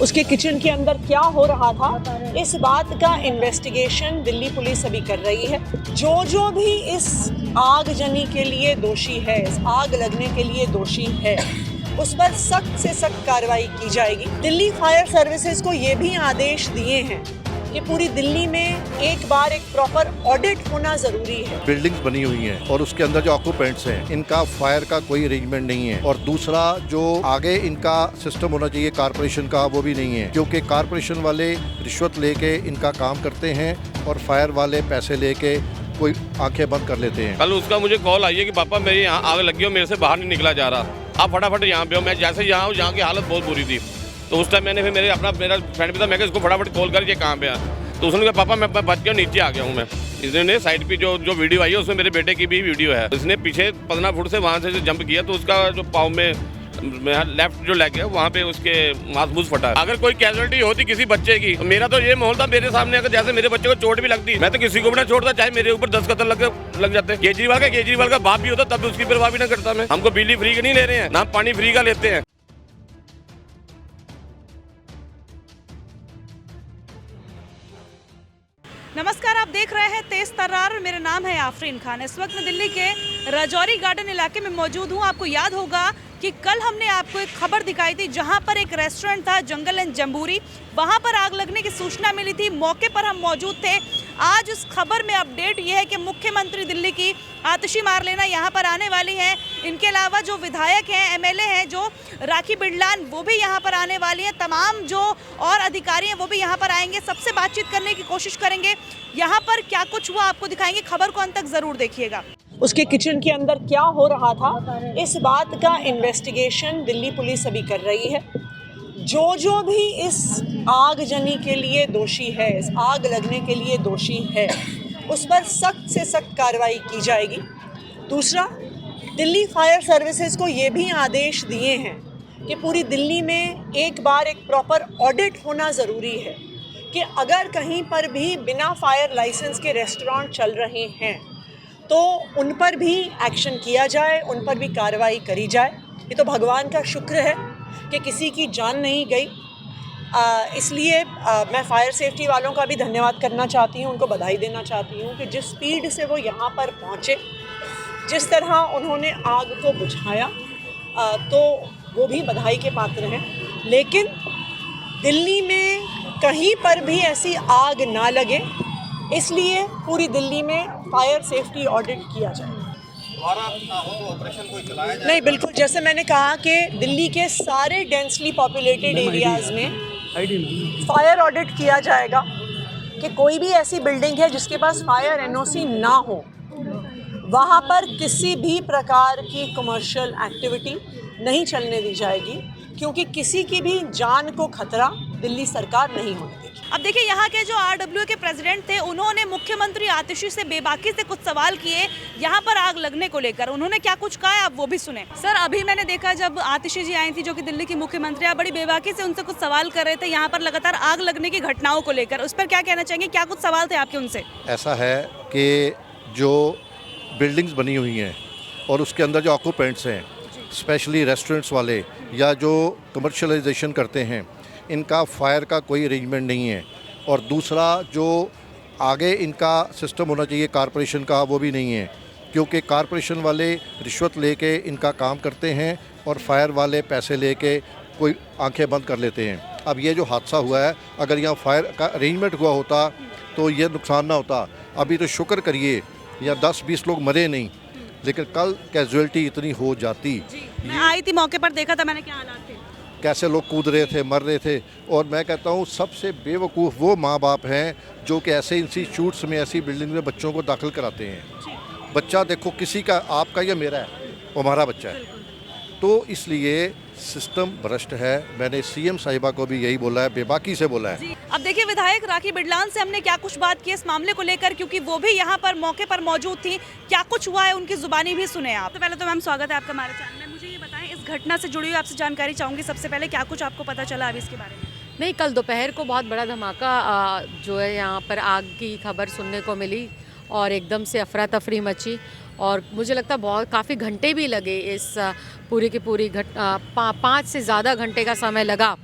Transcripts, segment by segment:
उसके किचन के अंदर क्या हो रहा था, इस बात का इन्वेस्टिगेशन दिल्ली पुलिस अभी कर रही है। जो भी इस आगजनी के लिए दोषी है, इस आग लगने के लिए दोषी है, उस पर सख्त से सख्त कार्रवाई की जाएगी। दिल्ली फायर सर्विसेज को ये भी आदेश दिए हैं कि पूरी दिल्ली में एक बार एक प्रॉपर ऑडिट होना जरूरी है। बिल्डिंग्स बनी हुई हैं और उसके अंदर जो ऑक्यूपेंट्स हैं, इनका फायर का कोई अरेंजमेंट नहीं है। और दूसरा, जो आगे इनका सिस्टम होना चाहिए कारपोरेशन का, वो भी नहीं है, क्योंकि कारपोरेशन वाले रिश्वत लेके इनका काम करते हैं और फायर वाले पैसे लेके कोई आंखें बंद कर लेते हैं। कल उसका मुझे कॉल आई है कि पापा मेरे यहाँ आग लगी हो, मेरे से बाहर नहीं निकला जा रहा, आप फटाफट यहाँ पे हो। मैं जैसे यहाँ हूँ, यहाँ की हालत बहुत बुरी थी। तो उस टाइम मैंने फिर मेरा फ्रेंड भी था, मैं इसको फटाफट कॉल कर, ये कहाँ पे आ। तो उसने कहा पापा मैं बच गया, नीचे आ गया हूँ मैं। इसने साइड पे जो वीडियो आई है उसमें मेरे बेटे की भी वीडियो है। इसने पीछे 15 फुट से वहाँ से जंप किया, तो उसका जो पाँव में लेफ्ट जो लेग है वहाँ पे उसके मांस फटा है। अगर कोई कैजुअलिटी होती किसी बच्चे की, मेरा तो ये माहौल था, मेरे सामने अगर जैसे मेरे बच्चे को चोट भी लगती, मैं तो किसी को भी ना छोड़ता, चाहे मेरे ऊपर 10 कत्ल लग जाते। केजरीवाल का बाप भी होता तब उसकी परवाह भी ना करता मैं। हमको बिजली फ्री का नहीं ले रहे हैं, ना पानी फ्री का लेते हैं। नमस्कार, आप देख रहे हैं तेज तर्रार। मेरा नाम है आफरीन खान। इस वक्त मैं दिल्ली के राजौरी गार्डन इलाके में मौजूद हूँ। आपको याद होगा कि कल हमने आपको एक खबर दिखाई थी जहां पर एक रेस्टोरेंट था, जंगल एंड जम्बूरी, वहां पर आग लगने की सूचना मिली थी। मौके पर हम मौजूद थे। आज इस खबर में अपडेट ये है कि मुख्यमंत्री दिल्ली की आतिशी मारलेना यहाँ पर आने वाली हैं। इनके अलावा जो विधायक हैं, एमएलए हैं, जो राखी बिरलान, वो भी यहाँ पर आने वाली हैं। तमाम जो और अधिकारी हैं वो भी यहाँ पर आएंगे, सबसे बातचीत करने की कोशिश करेंगे। यहाँ पर क्या कुछ हुआ आपको दिखाएंगे, खबर को अंत तक जरूर देखिएगा। उसके किचन के अंदर क्या हो रहा था, इस बात का इन्वेस्टिगेशन दिल्ली पुलिस अभी कर रही है। जो भी इस आगजनी के लिए दोषी है, इस आग लगने के लिए दोषी है, उस पर सख्त से सख्त कार्रवाई की जाएगी। दूसरा, दिल्ली फायर सर्विसेज को ये भी आदेश दिए हैं कि पूरी दिल्ली में एक बार एक प्रॉपर ऑडिट होना ज़रूरी है कि अगर कहीं पर भी बिना फायर लाइसेंस के रेस्टोरेंट चल रहे हैं तो उन पर भी एक्शन किया जाए, उन पर भी कार्रवाई करी जाए। ये तो भगवान का शुक्र है कि किसी की जान नहीं गई। इसलिए मैं फायर सेफ्टी वालों का भी धन्यवाद करना चाहती हूँ, उनको बधाई देना चाहती हूँ कि जिस स्पीड से वो यहाँ पर पहुँचे, जिस तरह उन्होंने आग को बुझाया, तो वो भी बधाई के पात्र हैं। लेकिन दिल्ली में कहीं पर भी ऐसी आग ना लगे, इसलिए पूरी दिल्ली में फायर सेफ्टी ऑडिट किया जाए। ऑपरेशन कोई चलाया जाए? नहीं, बिल्कुल, जैसे मैंने कहा कि दिल्ली के सारे डेंसली पॉपुलेटेड एरियाज में फायर ऑडिट किया जाएगा कि कोई भी ऐसी बिल्डिंग है जिसके पास फायर एनओसी ना हो, वहाँ पर किसी भी प्रकार की कमर्शियल एक्टिविटी नहीं चलने दी जाएगी, क्योंकि किसी की भी जान को खतरा दिल्ली सरकार नहीं होने देगी। अब देखिए, यहाँ के जो आरडब्ल्यू के प्रेसिडेंट थे, उन्होंने मुख्यमंत्री आतिशी से बेबाकी से कुछ सवाल किए यहाँ पर आग लगने को लेकर। उन्होंने क्या कुछ कहा है, आप वो भी सुने। सर, अभी मैंने देखा जब आतिशी जी आई थी, जो कि दिल्ली की मुख्यमंत्री, आप बड़ी बेबाकी से उनसे कुछ सवाल कर रहे थे यहाँ पर लगातार आग लगने की घटनाओं को लेकर। उस पर क्या कहना चाहेंगे, क्या कुछ सवाल थे आपके उनसे? ऐसा है कि जो बिल्डिंग्स बनी हुई हैं और उसके अंदर जो ऑक्यूपेंट्स हैं, स्पेशली रेस्टोरेंट्स वाले या जो कमर्शलाइजेशन करते हैं, इनका फायर का कोई अरेंजमेंट नहीं है। और दूसरा, जो आगे इनका सिस्टम होना चाहिए कारपोरेशन का, वो भी नहीं है, क्योंकि कारपोरेशन वाले रिश्वत लेके इनका काम करते हैं और फायर वाले पैसे लेके कोई आंखें बंद कर लेते हैं। अब ये जो हादसा हुआ है, अगर यहाँ फायर का अरेंजमेंट हुआ होता तो ये नुकसान ना होता। अभी तो शुक्र करिए या 10-20 लोग मरे नहीं, लेकिन कल कैजुअलिटी इतनी हो जाती। मैं आई थी, मौके पर देखा था मैंने क्या हालात थे, कैसे लोग कूद रहे थे, मर रहे थे। और मैं कहता हूँ सबसे बेवकूफ़ वो माँ बाप हैं जो कि ऐसे इंस्टीट्यूट्स में, ऐसी बिल्डिंग में बच्चों को दाखिल कराते हैं। बच्चा देखो, किसी का, आपका या मेरा है, वो हमारा बच्चा है। तो इसलिए सिस्टम भ्रष्ट है। मैंने सीएम साहिबा को भी यही बोला है, बेबाकी से बोला है। अब देखिए, विधायक राखी बिरलान से हमने क्या कुछ बात की इस मामले को लेकर, क्योंकि वो भी यहाँ पर मौके पर मौजूद थी। क्या कुछ हुआ है, उनकी जुबानी भी सुने आप। तो पहले तो मैम, स्वागत है आपका हमारे चैनल में। मुझे ये बताएं, इस घटना से जुड़ी हुई आपसे जानकारी चाहूँगी। सबसे पहले क्या कुछ आपको पता चला अभी इसके बारे में? नहीं, कल दोपहर को बहुत बड़ा धमाका जो है यहाँ पर आग की खबर सुनने को मिली और एकदम से अफरा तफरी मची। और मुझे लगता है काफ़ी घंटे भी लगे इस पूरी की पूरी 5 से ज़्यादा घंटे का समय लगा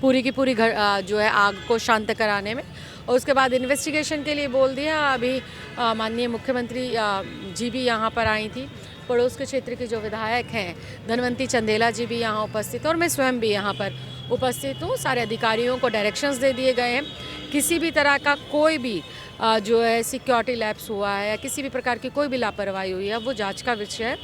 पूरी की पूरी जो है आग को शांत कराने में। और उसके बाद इन्वेस्टिगेशन के लिए बोल दिया। अभी माननीय मुख्यमंत्री जी भी यहाँ पर आई थी, पड़ोस के क्षेत्र के जो विधायक हैं धनवंती चंदेला जी भी यहाँ उपस्थित, और मैं स्वयं भी यहाँ पर उपस्थित हूँ। सारे अधिकारियों को डायरेक्शंस दे दिए गए हैं, किसी भी तरह का कोई भी जो है सिक्योरिटी लैप्स हुआ है या किसी भी प्रकार की कोई भी लापरवाही हुई है वो जांच का विषय है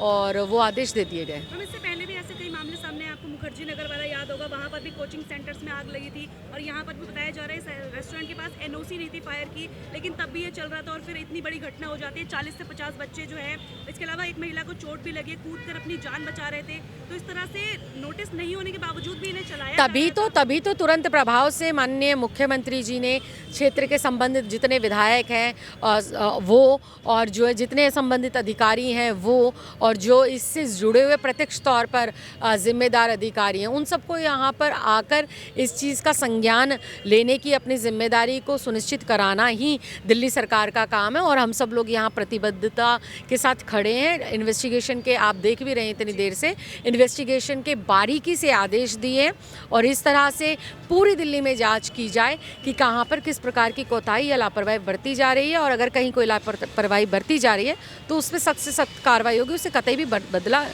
और वो आदेश दे दिए गए। हम इससे पहले भी ऐसे कई मामले सामने, आपको मुखर्जी नगर वाला याद होगा, वहाँ पर भी कोचिंग सेंटर्स में आग लगी थी और यहाँ पर भी बताया जा रहा है रेस्टोरेंट के पास एनओसी नहीं थी फायर की, लेकिन तब भी ये चल रहा था और फिर इतनी बड़ी घटना हो जाती है। 40 से 50 बच्चे जो है, इसके अलावा एक महिला को चोट भी लगी, कूद कर अपनी जान बचा रहे थे। तो इस तरह से नोटिस नहीं होने के बावजूद भी इन्हें चलाया, तभी तो तुरंत प्रभाव से माननीय मुख्यमंत्री जी ने क्षेत्र के संबंधित जितने विधायक हैं वो, और जो है जितने संबंधित अधिकारी हैं वो, और जो इससे जुड़े हुए प्रत्यक्ष तौर पर जिम्मेदार अधिकारी हैं, उन सबको यहाँ पर आकर इस चीज़ का संज्ञान लेने की, अपनी जिम्मेदारी को सुनिश्चित कराना ही दिल्ली सरकार का काम है। और हम सब लोग यहाँ प्रतिबद्धता के साथ खड़े हैं। इन्वेस्टिगेशन के, आप देख भी रहे हैं इतनी देर से, इन्वेस्टिगेशन के बारीकी से आदेश दिए और इस तरह से पूरी दिल्ली में जांच की जाए कि कहाँ पर किस प्रकार की कोताही या लापरवाही बरती जा रही है, और अगर कहीं कोई लापरवाही बरती जा रही है तो उस पर सख्त से सख्त कार्रवाई होगी, उससे कतई भी बदला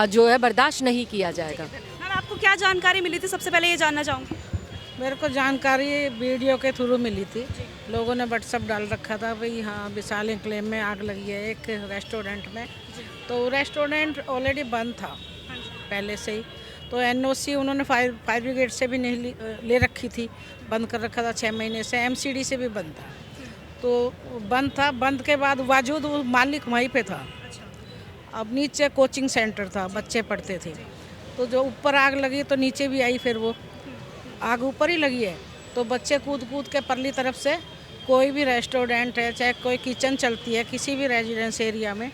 जो है बर्दाश्त नहीं किया जाएगा। मैम आपको क्या जानकारी मिली थी, सबसे पहले ये जानना चाहूँगी। मेरे को जानकारी वीडियो के थ्रू मिली थी, लोगों ने व्हाट्सअप डाल रखा था भाई हाँ विशाल एन्क्लेव में आग लगी है एक रेस्टोरेंट में। तो रेस्टोरेंट ऑलरेडी बंद था पहले से ही, तो एनओसी उन्होंने फायर ब्रिगेड से भी नहीं ले रखी थी, बंद कर रखा था 6 महीने से, एमसीडी से भी बंद था। तो बंद था, बंद के बाद वाजूद वो मालिक वहीं पे था। अब नीचे कोचिंग सेंटर था, बच्चे पढ़ते थे, तो जो ऊपर आग लगी तो नीचे भी आई, फिर वो आग ऊपर ही लगी है तो बच्चे कूद के परली तरफ से, कोई भी रेस्टोरेंट है चाहे कोई किचन चलती है किसी भी रेजिडेंस एरिया में,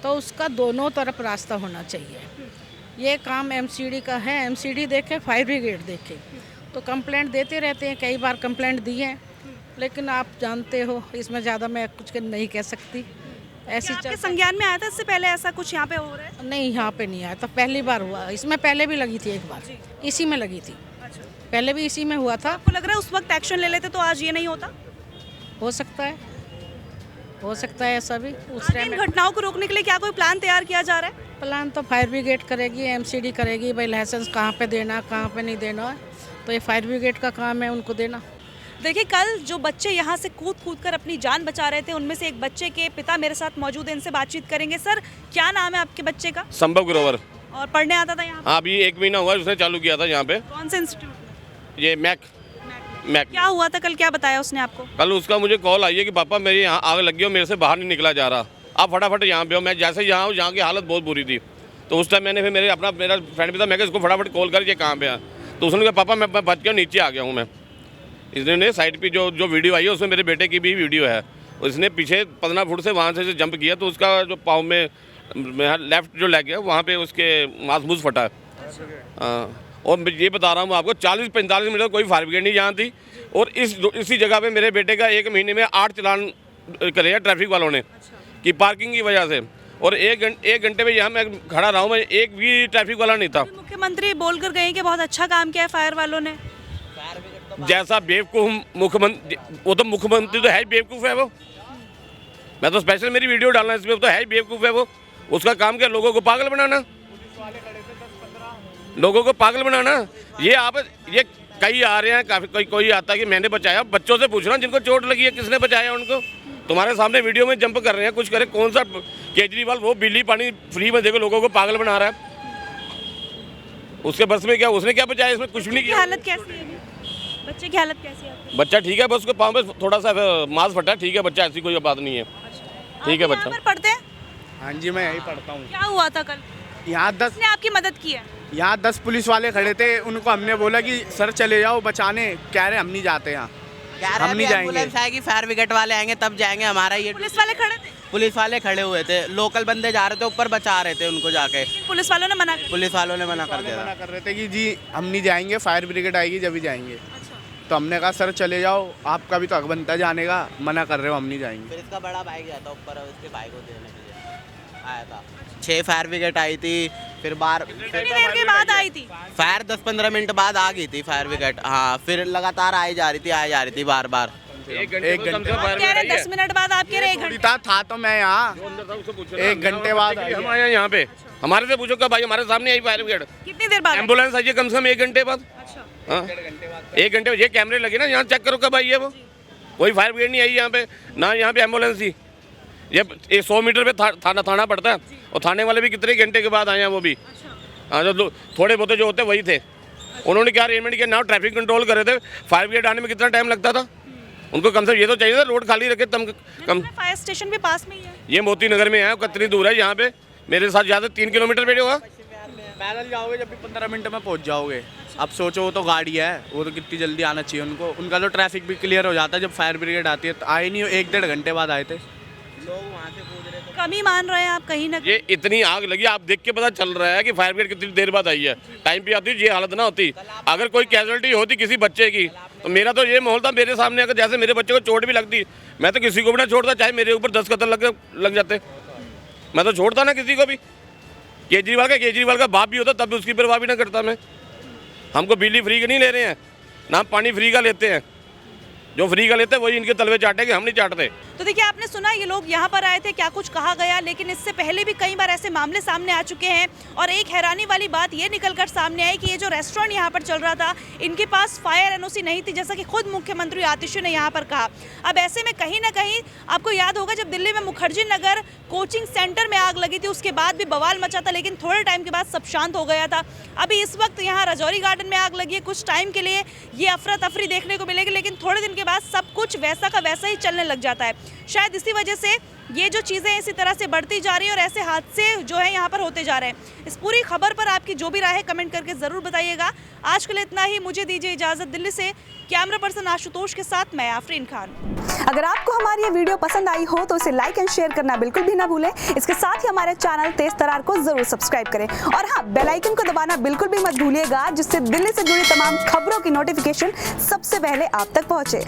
तो उसका दोनों तरफ रास्ता होना चाहिए। ये काम एमसीडी का है, एमसीडी देखे, फायर ब्रिगेड देखे, तो कंप्लेंट देते रहते हैं, कई बार कंप्लेंट दी है, लेकिन आप जानते हो इसमें ज़्यादा मैं कुछ नहीं कह सकती। ऐसी आपके संज्ञान में आया था इससे पहले ऐसा कुछ यहाँ पे हो रहा है? नहीं, यहाँ पे नहीं आया, तो पहली बार हुआ। इसमें पहले भी लगी थी एक बार, इसी में लगी थी, पहले भी इसी में हुआ था। आपको लग रहा है उस वक्त एक्शन ले लेते तो आज ये नहीं होता? हो सकता है ऐसा भी। उस इन घटनाओं को रोकने के लिए क्या कोई प्लान तैयार किया जा रहा है? प्लान तो फायर ब्रिगेड करेगी, एमसीडी करेगी, भाई लाइसेंस कहाँ पे देना कहाँ पे नहीं देना, तो ये फायर ब्रिगेड का काम है उनको देना। देखिए, कल जो बच्चे यहाँ से कूद कर अपनी जान बचा रहे थे, उनमें से एक बच्चे के पिता मेरे साथ मौजूद हैं, इनसे बातचीत करेंगे। सर, क्या नाम है आपके बच्चे का? संभव ग्रोवर। और पढ़ने आता था यहाँ? हाँ, अभी 1 महीना हुआ उसने चालू किया था यहाँ पे। कौन से इंस्टीट्यूट? ये मैक। क्या हुआ था कल, क्या बताया उसने आपको? कल उसका मुझे कॉल आई है कि पापा मेरी यहाँ आग लगी और मेरे से बाहर नहीं निकला जा रहा, आप फटाफट यहाँ पे हो। मैं जैसे यहाँ हूँ, यहाँ की हालत बहुत बुरी थी। तो उस टाइम मैंने फिर मेरा फ्रेंड भी था, मैं इसको फटाफट कॉल कर, ये कहाँ पे है? तो उसने कहा पापा मैं बच के नीचे आ गया हूँ मैं। इसने साइड पे जो वीडियो आई है उसमें मेरे बेटे की भी वीडियो है, उसने पीछे 15 फुट से वहाँ से जंप किया, तो उसका जो पाँव में लेफ्ट जो लग गया वहाँ पे उसके मांस फटा है। और मैं ये बता रहा हूँ आपको, 40-45 मिनट कोई फायर ब्रिगेड नहीं यहाँ थी। और इसी जगह पे मेरे बेटे का 1 महीने में 8 चालान करे हैं ट्रैफिक वालों ने कि पार्किंग की वजह से। और एक घंटे में यहाँ मैं खड़ा रहा हूँ, मैं एक भी ट्रैफिक वाला नहीं था। मुख्यमंत्री बोलकर गए कि बहुत अच्छा काम किया है फायर वालों ने। जैसा बेवकूफ़ मुख्यमंत्री, वो तो मुख्यमंत्री तो है ही बेवकूफ़ है वो। मैं तो स्पेशल मेरी वीडियो डालना है इसमें, तो है ही बेवकूफ़ है वो। उसका काम क्या, लोगों को पागल बनाना, लोगों को पागल बनाना। ये कई आ रहे हैं, काफ़ी कोई आता है कि मैंने बचाया। बच्चों से पूछना जिनको चोट लगी है किसने बचाया उनको। तुम्हारे सामने वीडियो में जंप कर रहे हैं, कुछ करे। कौन सा केजरीवाल वो बिजली पानी फ्री में देखो लोगों को पागल बना रहा है। उसके बस में क्या, उसने क्या बचाया इसमें? कुछ भी नहीं किया। हालत कैसी है बच्चे की? हालत कैसी है? बच्चा ठीक है, बस उसके पाँव में थोड़ा सा मांस फटा, ठीक है बच्चा, ऐसी कोई बात नहीं है, ठीक है बच्चा। पढ़ते हैं? हाँ जी, मैं यही पढ़ता हूँ। क्या हुआ था कल? यहाँ 10 ने आपकी मदद की है? यहाँ 10 पुलिस वाले खड़े थे, उनको हमने बोला कि सर चले जाओ बचाने, कह रहे हम नहीं जाते यहाँ, हम नहीं जाएंगे। एम्बुलेंस आएगी, फायर ब्रिगेड वाले आएंगे तब जाएंगे। हमारा ये पुलिस वाले खड़े थे? पुलिस वाले खड़े हुए थे, लोकल बंदे जा रहे थे ऊपर, बचा रहे थे उनको जाके। पुलिस वालों ने मना कर? पुलिस वालों ने मना कर दिया, मना कर रहे थे कि जी हम नहीं जाएंगे, फायर ब्रिगेड आएगी जब ही जाएंगे। तो हमने कहा सर चले जाओ, आपका भी तो हक बनता है जाने का, मना कर रहे हो हम नहीं जाएंगे। फिर इसका बड़ा बाइक जाता ऊपर, उसके बाइक को देने के लिए आया था। 6 फायर ब्रिगेड आई थी, फिर बार कितनी देर के बाद आई थी? फायर 10-15 मिनट बाद आ गई थी फायर ब्रिगेड। हाँ, फिर लगातार आई जा रही थी बार बार। एक घंटे आप कह रहे हैं 10 मिनट बाद, आप कह रहे हैं 1 घंटे। था तो मैं यहाँ 1 घंटे बाद आई। हम आए यहाँ पे, हमारे से पूछो कब भाई, हमारे सामने आई फायर ब्रिगेड। कितनी देर बाद? एम्बुलेंस आई है कम से कम 1 घंटे बाद। हाँ, 1 घंटे। ये कैमरे लगे ना, यहाँ चेक करो कब आई है वो। कोई फायर ब्रिगेड नहीं आई यहाँ पे, ना यहाँ पे एम्बुलेंस थी। ये 100 मीटर पे थाना पड़ता है, और थाने वाले भी कितने घंटे के बाद आए हैं वो भी। हाँ, जो थोड़े बहुत जो होते वही थे। उन्होंने क्या अरेंजमेंट किया ना, ट्रैफिक कंट्रोल कर रहे थे। फायर ब्रिगेड आने में कितना टाइम लगता था उनको? कम से कम ये तो चाहिए था रोड खाली रखे तब कम। फायर स्टेशन भी पास में ही है। ये मोती नगर में है, कितनी दूर है यहाँ पे? मेरे साथ ज़्यादा 3 किलोमीटर पे होगा। पैदल जाओगे जब भी 15 मिनट में पहुँच जाओगे। अब सोचो, वो तो गाड़ी है, वो तो कितनी जल्दी आना चाहिए उनको। उनका तो ट्रैफिक भी क्लियर हो जाता है जब फायर ब्रिगेड आती है। तो आए नहीं, 1-1.5 घंटे बाद आए थे। कमी मान रहे हैं आप कहीं ना कहीं? ये इतनी आग लगी, आप देख के पता चल रहा है कि फायर ब्रिगेड कितनी देर बाद आई है। टाइम पे आती ये हालत ना होती। अगर कोई कैजुअलिटी होती किसी बच्चे की, तो मेरा तो ये माहौल था, मेरे सामने अगर जैसे मेरे बच्चे को चोट भी लगती, मैं तो किसी को भी ना छोड़ता, चाहे मेरे ऊपर 10 कत्ल लग जाते, मैं तो छोड़ता ना किसी को भी। केजरीवाल का बाप भी होता तब भी उसकी परवाह भी ना करता मैं। हमको बिजली फ्री का नहीं ले रहे हैं ना, हम पानी फ्री का लेते हैं। जो फ्री का लेते हैं वही इनके तलवे चाटेंगे, हम नहीं चाटते। तो देखिए, आपने सुना ये लोग यहाँ पर आए थे, क्या कुछ कहा गया, लेकिन इससे पहले भी कई बार ऐसे मामले सामने आ चुके हैं। और एक हैरानी वाली बात ये निकलकर सामने आई कि ये जो रेस्टोरेंट यहाँ पर चल रहा था, इनके पास फायर एनओसी नहीं थी, जैसा कि खुद मुख्यमंत्री आतिशी ने यहाँ पर कहा। अब ऐसे में कहीं ना कहीं आपको याद होगा, जब दिल्ली में मुखर्जी नगर कोचिंग सेंटर में आग लगी थी, उसके बाद भी बवाल मचा था, लेकिन थोड़े टाइम के बाद सब शांत हो गया था। अभी इस वक्त यहाँ राजौरी गार्डन में आग लगी है। कुछ टाइम के लिए ये अफरा तफरी देखने को मिलेगी, लेकिन थोड़े दिन के बाद सब कुछ वैसा का वैसा ही चलने लग जाता है। शायद इसी वजह से ये जो चीज़ें इसी तरह से बढ़ती जा रही है और ऐसे हादसे जो है यहाँ पर होते जा रहे हैं। इस पूरी खबर पर आपकी जो भी राय है कमेंट करके ज़रूर बताइएगा। आज के लिए इतना ही, मुझे दीजिए इजाज़त। दिल्ली से कैमरा पर्सन आशुतोष के साथ मैं आफरीन खान। अगर आपको हमारी ये वीडियो पसंद आई हो तो इसे लाइक एंड शेयर करना बिल्कुल भी ना भूलें। इसके साथ ही हमारे चैनल तेज तरार को जरूर सब्सक्राइब करें, और हाँ, बेल आइकन को दबाना बिल्कुल भी मत भूलिएगा, जिससे दिल्ली से जुड़ी तमाम खबरों की नोटिफिकेशन सबसे पहले आप तक पहुंचे।